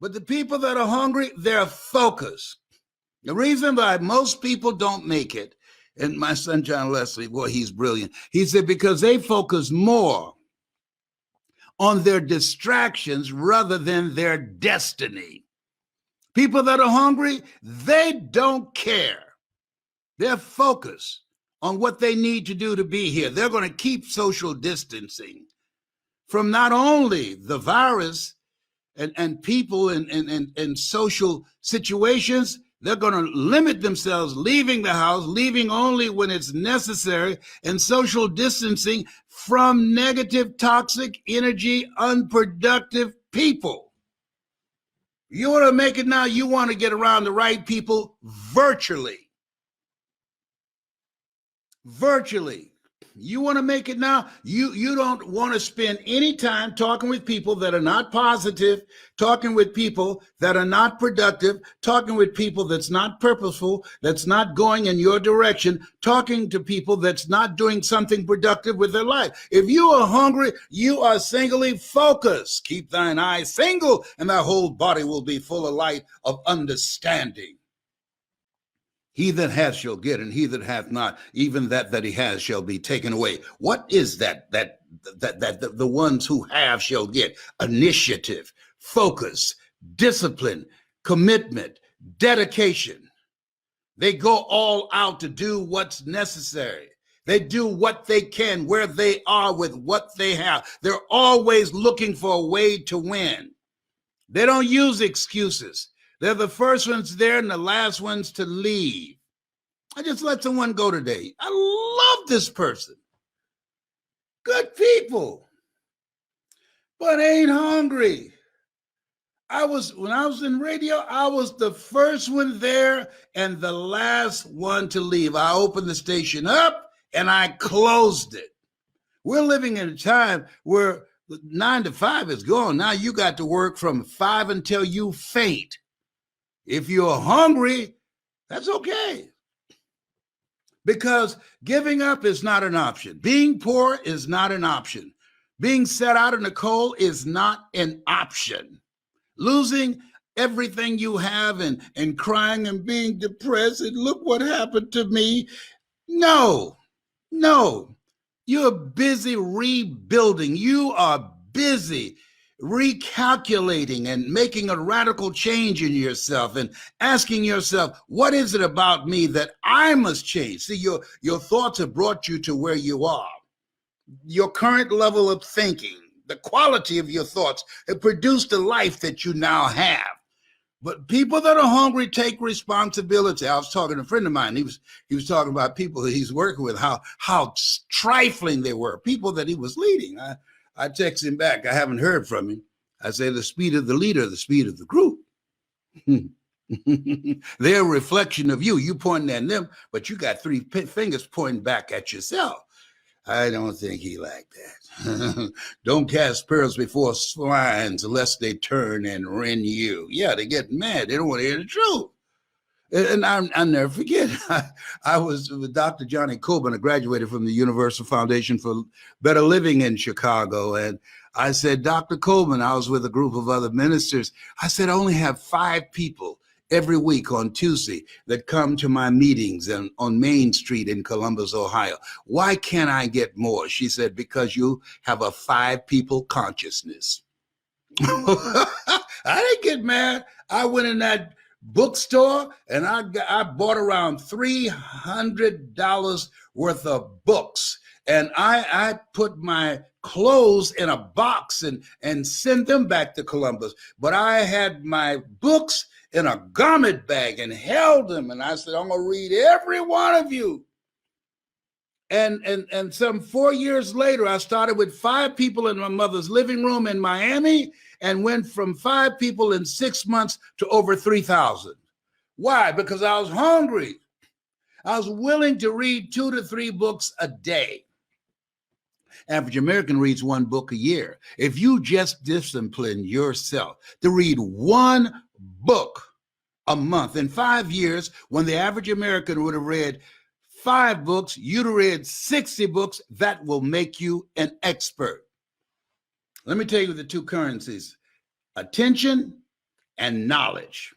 But the people that are hungry, they're focused. The reason why most people don't make it, and my son John Leslie, boy, he's brilliant. He said because they focus more on their distractions rather than their destiny. People that are hungry, they don't care. They're focused on what they need to do to be here. They're going to keep social distancing from not only the virus and people and social situations. They're going to limit themselves, leaving the house, leaving only when it's necessary, and social distancing from negative, toxic energy, unproductive people. You want to make it now, you want to get around the right people virtually. Virtually. You want to make it now? You don't want to spend any time talking with people that are not positive, talking with people that are not productive, talking with people that's not purposeful, that's not going in your direction, talking to people that's not doing something productive with their life. If you are hungry, you are singly focused. Keep thine eyes single, and thy whole body will be full of light of understanding. He that hath shall get, and he that hath not, even that he has shall be taken away. What is that the ones who have shall get? Initiative, focus, discipline, commitment, dedication. They go all out to do what's necessary. They do what they can, where they are with what they have. They're always looking for a way to win. They don't use excuses. They're the first ones there and the last ones to leave. I just let someone go today. I love this person. Good people, but ain't hungry. When I was in radio, I was the first one there and the last one to leave. I opened the station up and I closed it. We're living in a time where 9 to 5 is gone. Now you got to work from 5 until you faint. If you're hungry, that's okay. Because giving up is not an option. Being poor is not an option. Being set out in the cold is not an option. Losing everything you have and crying and being depressed and look what happened to me. No. You're busy rebuilding. You are busy recalculating and making a radical change in yourself and asking yourself, what is it about me that I must change? See, your thoughts have brought you to where you are. Your current level of thinking, the quality of your thoughts have produced the life that you now have. But people that are hungry take responsibility. I was talking to a friend of mine. He was talking about people that he's working with, how trifling they were, people that he was leading. I texted him back. I haven't heard from him. I say the speed of the leader, the speed of the group. They're a reflection of you. You pointing at them, but you got 3 fingers pointing back at yourself. I don't think he liked that. Don't cast pearls before swines unless they turn and rend you. Yeah, they get mad. They don't want to hear the truth. And I'll never forget, I was with Dr. Johnny Coben. I graduated from the Universal Foundation for Better Living in Chicago. And I said, Dr. Coben, I was with a group of other ministers. I said, I only have 5 people every week on Tuesday that come to my meetings on Main Street in Columbus, Ohio. Why can't I get more? She said, because you have a 5 people consciousness. I didn't get mad. I went in that bookstore and I bought around $300 worth of books. And I put my clothes in a box and sent them back to Columbus. But I had my books in a garment bag and held them. And I said, I'm going to read every one of you. And some 4 years later, I started with 5 people in my mother's living room in Miami and went from 5 people in 6 months to over 3,000. Why? Because I was hungry. I was willing to read 2 to 3 books a day. Average American reads 1 book a year. If you just discipline yourself to read 1 book a month in 5 years, when the average American would have read 5 books, you'd have read 60 books. That will make you an expert. Let me tell you the 2 currencies, attention and knowledge.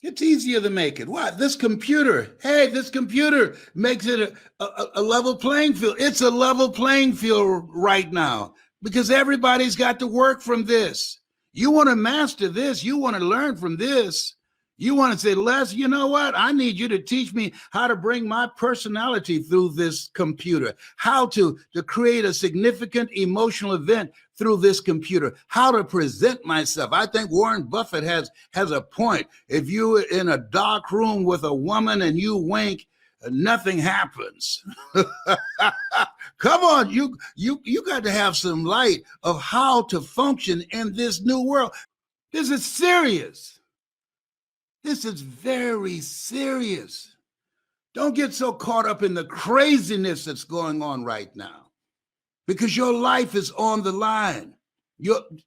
It's easier to make it. What? This computer makes it a level playing field. It's a level playing field right now because everybody's got to work from this. You want to master this. You want to learn from this. You want to say, Les, you know what? I need you to teach me how to bring my personality through this computer, how to create a significant emotional event through this computer, how to present myself. I think Warren Buffett has a point. If you're in a dark room with a woman and you wink, nothing happens. Come on, you got to have some light of how to function in this new world. This is serious. This is very serious. Don't get so caught up in the craziness that's going on right now because your life is on the line.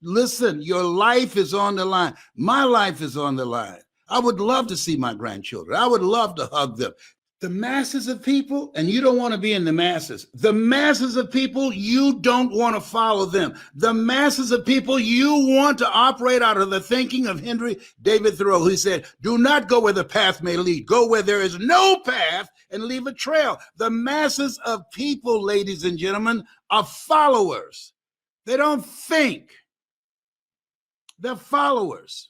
Listen, your life is on the line. My life is on the line. I would love to see my grandchildren. I would love to hug them. The masses of people, and you don't want to be in the masses. The masses of people, you don't want to follow them. The masses of people, you want to operate out of the thinking of Henry David Thoreau, who said, do not go where the path may lead. Go where there is no path and leave a trail. The masses of people, ladies and gentlemen, are followers. They don't think. They're followers.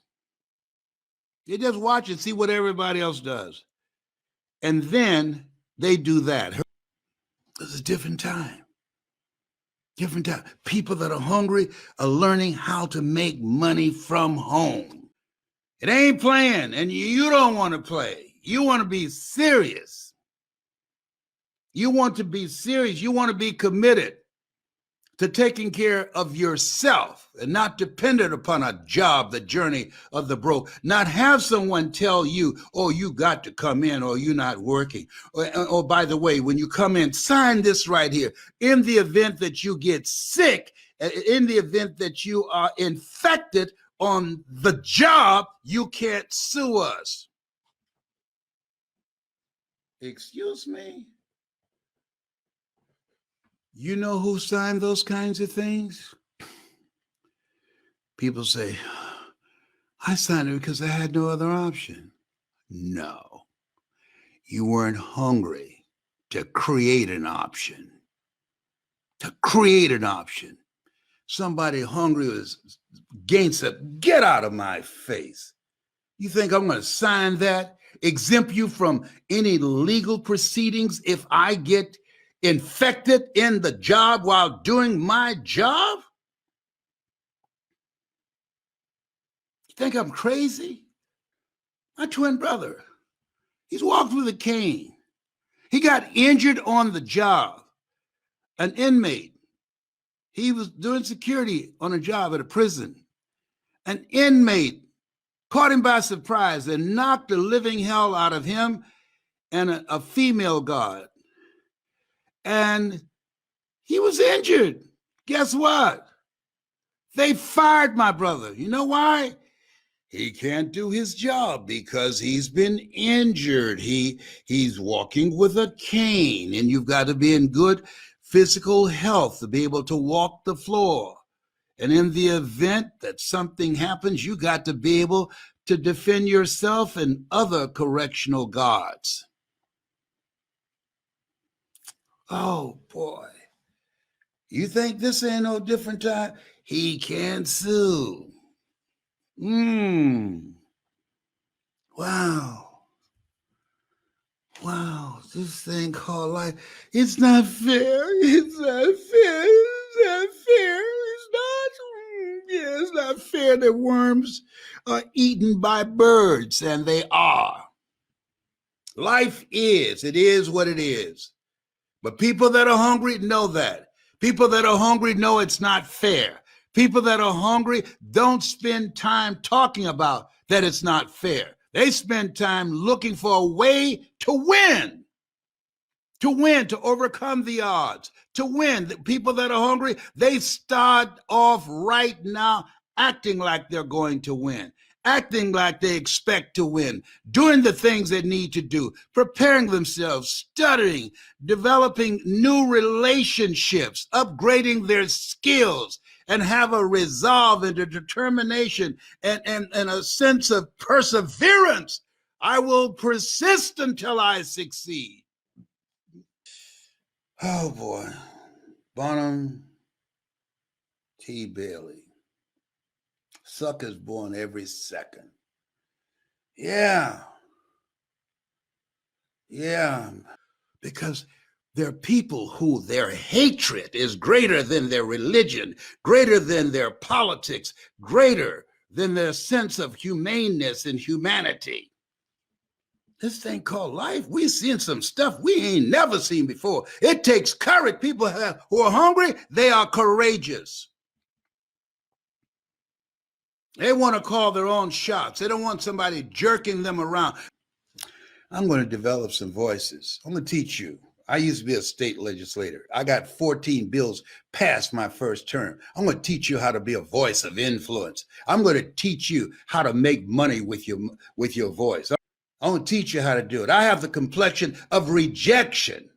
They just watch and see what everybody else does. And then they do that. It's a different time. Different time. People that are hungry are learning how to make money from home. It ain't playing, and you don't want to play. You want to be serious. You want to be serious. You want to be committed to taking care of yourself and not dependent upon a job, the journey of the broke, not have someone tell you, oh, you got to come in or you're not working. Or by the way, when you come in, sign this right here. In the event that you get sick, in the event that you are infected on the job, you can't sue us. Excuse me? You know who signed those kinds of things? People say, I signed it because I had no other option. No, you weren't hungry to create an option. To create an option. Somebody hungry was against it. Get out of my face. You think I'm going to sign that? Exempt you from any legal proceedings if I get infected in the job while doing my job? You think I'm crazy? My twin brother, he's walked with a cane. He got injured on the job. An inmate. He was doing security on a job at a prison. An inmate caught him by surprise and knocked the living hell out of him and a female guard. And he was injured. Guess what? They fired my brother. You know why? He can't do his job because he's been injured. He's walking with a cane, and you've got to be in good physical health to be able to walk the floor. And in the event that something happens, you got to be able to defend yourself and other correctional guards. Oh, boy. You think this ain't no different time? He can't sue. Wow. Wow, this thing called life, it's not fair. It's not fair. It's not fair. It's not fair that worms are eaten by birds, and they are. Life is. It is what it is. But people that are hungry know that. People that are hungry know it's not fair. People that are hungry don't spend time talking about that it's not fair. They spend time looking for a way to win, to overcome the odds, to win. The people that are hungry, they start off right now acting like they're going to win, acting like they expect to win, doing the things they need to do, preparing themselves, studying, developing new relationships, upgrading their skills, and have a resolve and a determination and a sense of perseverance. I will persist until I succeed. Oh boy. Bonham T. Bailey. Suckers born every second. Yeah. Because there are people who their hatred is greater than their religion, greater than their politics, greater than their sense of humaneness and humanity. This thing called life, we seeing some stuff we ain't never seen before. It takes courage. People who are hungry, they are courageous. They want to call their own shots. They don't want somebody jerking them around. I'm going to develop some voices. I'm going to teach you. I used to be a state legislator. I got 14 bills passed my first term. I'm going to teach you how to be a voice of influence. I'm going to teach you how to make money with your voice. I'm going to teach you how to do it. I have the complexion of rejection.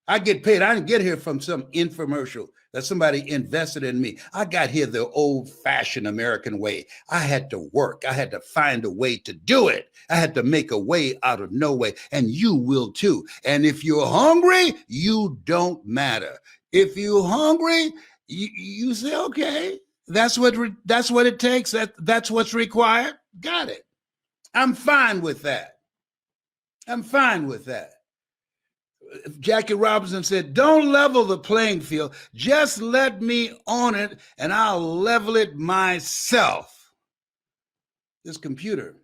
I get paid. I didn't get here from some infomercial that somebody invested in me. I got here the old-fashioned American way. I had to work. I had to find a way to do it. I had to make a way out of no way, and you will too. And if you're hungry, you don't matter. If you're hungry, you say, okay, that's what it takes. That's what's required. Got it. I'm fine with that. Jackie Robinson said, don't level the playing field. Just let me own it and I'll level it myself. This computer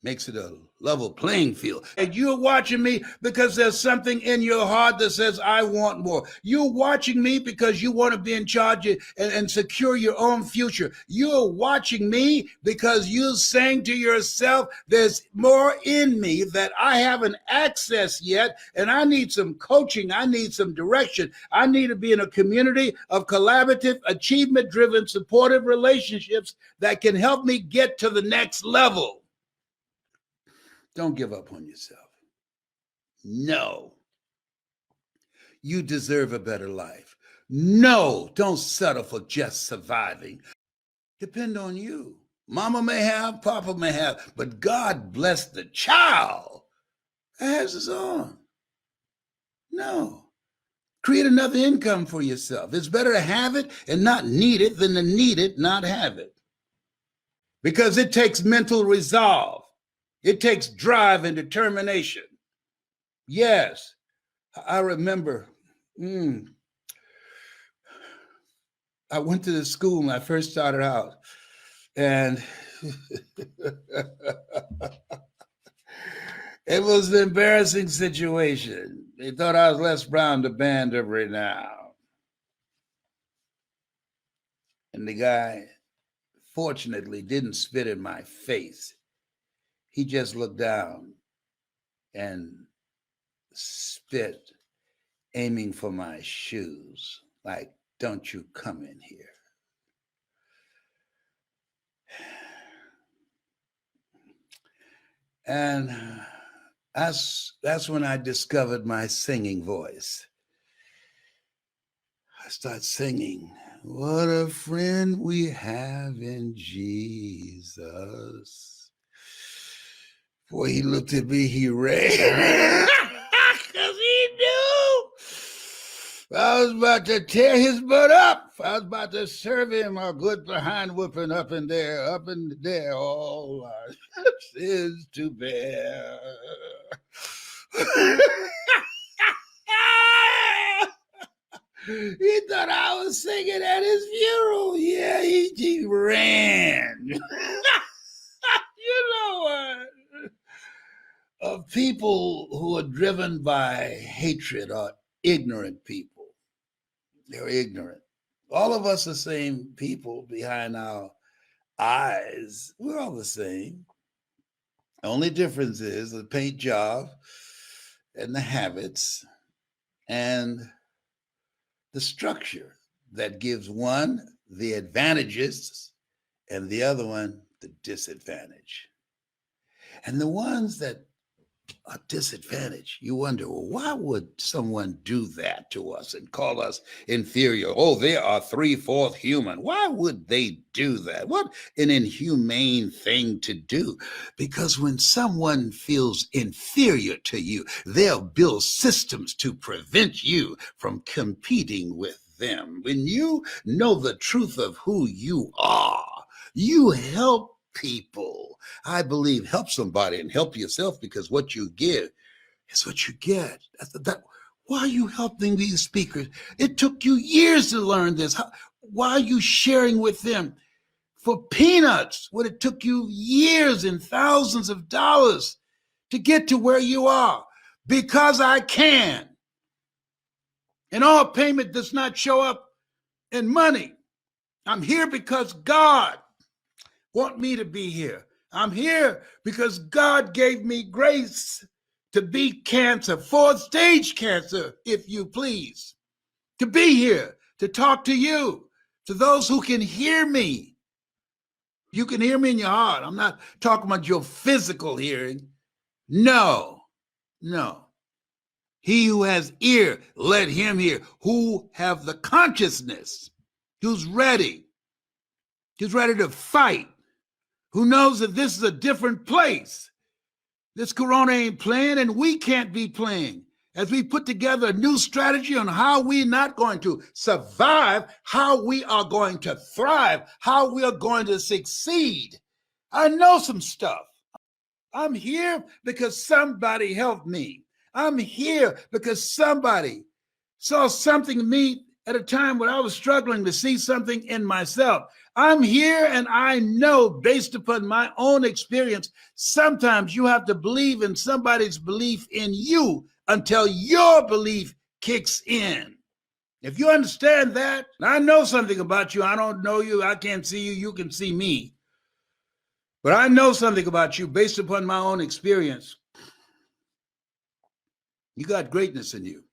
makes it a level playing field. And you're watching me because there's something in your heart that says, I want more. You're watching me because you want to be in charge and secure your own future. You're watching me because you're saying to yourself, there's more in me that I haven't accessed yet, and I need some coaching. I need some direction. I need to be in a community of collaborative, achievement-driven, supportive relationships that can help me get to the next level. Don't give up on yourself. No. You deserve a better life. No, don't settle for just surviving. Depend on you. Mama may have, Papa may have, but God bless the child that has his own. No. Create another income for yourself. It's better to have it and not need it than to need it, not have it. Because it takes mental resolve. It takes drive and determination. Yes, I remember. I went to the school when I first started out, and it was an embarrassing situation. They thought I was Les Brown, the band of renown. And the guy, fortunately, didn't spit in my face. He just looked down and spit, aiming for my shoes, like, don't you come in here. And that's when I discovered my singing voice. I started singing, what a friend we have in Jesus. Boy, he looked at me, he ran. Because he knew I was about to tear his butt up. I was about to serve him a good behind whooping up in there, all our sins to bear. He thought I was singing at his funeral. Yeah, he ran. You know what? Of people who are driven by hatred are ignorant people. They're ignorant. All of us are the same people behind our eyes. We're all the same. The only difference is the paint job and the habits and the structure that gives one the advantages and the other one the disadvantage. And the ones that a disadvantage. You wonder, well, why would someone do that to us and call us inferior? Oh, they are 3/4 human. Why would they do that? What an inhumane thing to do. Because when someone feels inferior to you, they'll build systems to prevent you from competing with them. When you know the truth of who you are, you help people. I believe help somebody and help yourself, because what you give is what you get. Why are you helping these speakers? It took you years to learn this. Why are you sharing with them for peanuts when it took you years and thousands of dollars to get to where you are? Because I can. And all payment does not show up in money. I'm here because God want me to be here. I'm here because God gave me grace to beat cancer, 4th stage cancer, if you please. To be here, to talk to you, to those who can hear me. You can hear me in your heart. I'm not talking about your physical hearing. No. He who has ear, let him hear. Who have the consciousness, who's ready to fight, who knows that this is a different place. This corona ain't playing, and we can't be playing. As we put together a new strategy on how we're not going to survive, how we are going to thrive, how we are going to succeed. I know some stuff. I'm here because somebody helped me. I'm here because somebody saw something in me at a time when I was struggling to see something in myself. I'm here, and I know, based upon my own experience, sometimes you have to believe in somebody's belief in you until your belief kicks in. If you understand that, I know something about you. I don't know you. I can't see you. You can see me. But I know something about you based upon my own experience. You got greatness in you.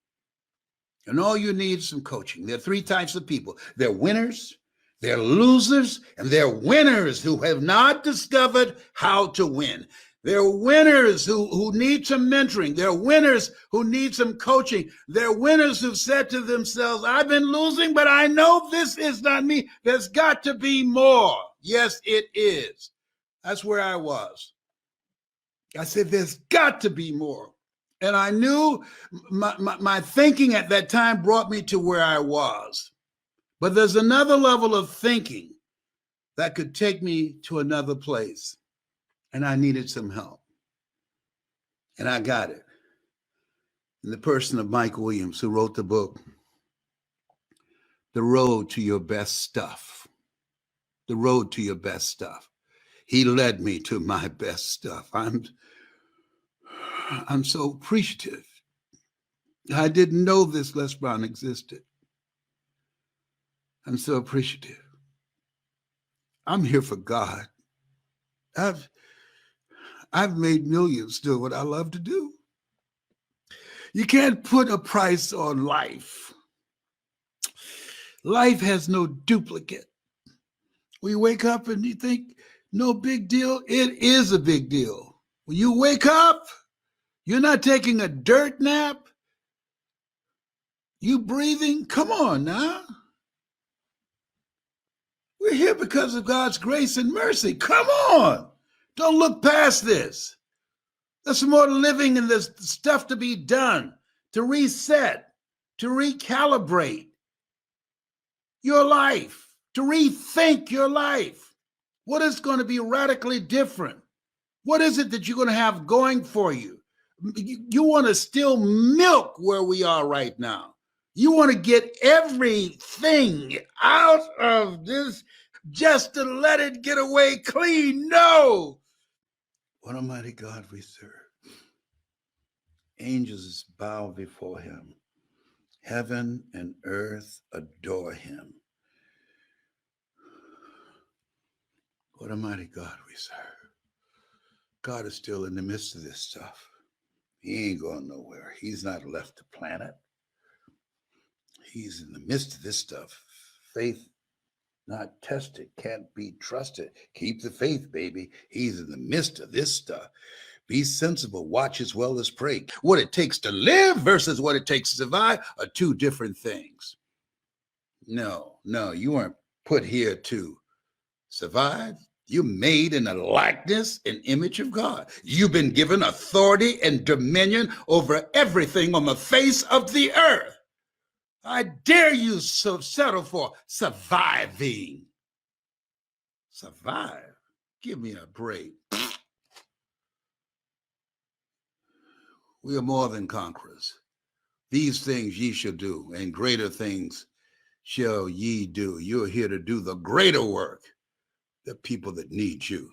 And all you need is some coaching. There are 3 types of people. They're winners, they're losers, and they're winners who have not discovered how to win. They're winners who need some mentoring. They're winners who need some coaching. They're winners who've said to themselves, I've been losing, but I know this is not me. There's got to be more. Yes, it is. That's where I was. I said, there's got to be more. And I knew my thinking at that time brought me to where I was. But there's another level of thinking that could take me to another place. And I needed some help. And I got it. In the person of Mike Williams, who wrote the book, The Road to Your Best Stuff. The Road to Your Best Stuff. He led me to my best stuff. I'm so appreciative. I didn't know this Les Brown existed. I'm so appreciative. I'm here for God. I've made millions doing what I love to do. You can't put a price on life. Life has no duplicate. When you wake up and you think, no big deal, it is a big deal. When you wake up, you're not taking a dirt nap. You breathing? Come on now. We're here because of God's grace and mercy. Come on. Don't look past this. There's more living and there's stuff to be done, to reset, to recalibrate your life, to rethink your life. What is going to be radically different? What is it that you're going to have going for you? You want to still milk where we are right now. You want to get everything out of this just to let it get away clean. No. What a mighty God we serve. Angels bow before him. Heaven and earth adore him. What a mighty God we serve. God is still in the midst of this stuff. He ain't going nowhere. He's not left the planet. He's in the midst of this stuff. Faith not tested, can't be trusted. Keep the faith, baby. He's in the midst of this stuff Be sensible, watch as well as pray. What it takes to live versus what it takes to survive are two different things. No, you weren't put here to survive. You're made in the likeness and image of God. You've been given authority and dominion over everything on the face of the earth. I dare you so settle for surviving. Survive? Give me a break. We are more than conquerors. These things ye shall do, and greater things shall ye do. You're here to do the greater work. The people that need you.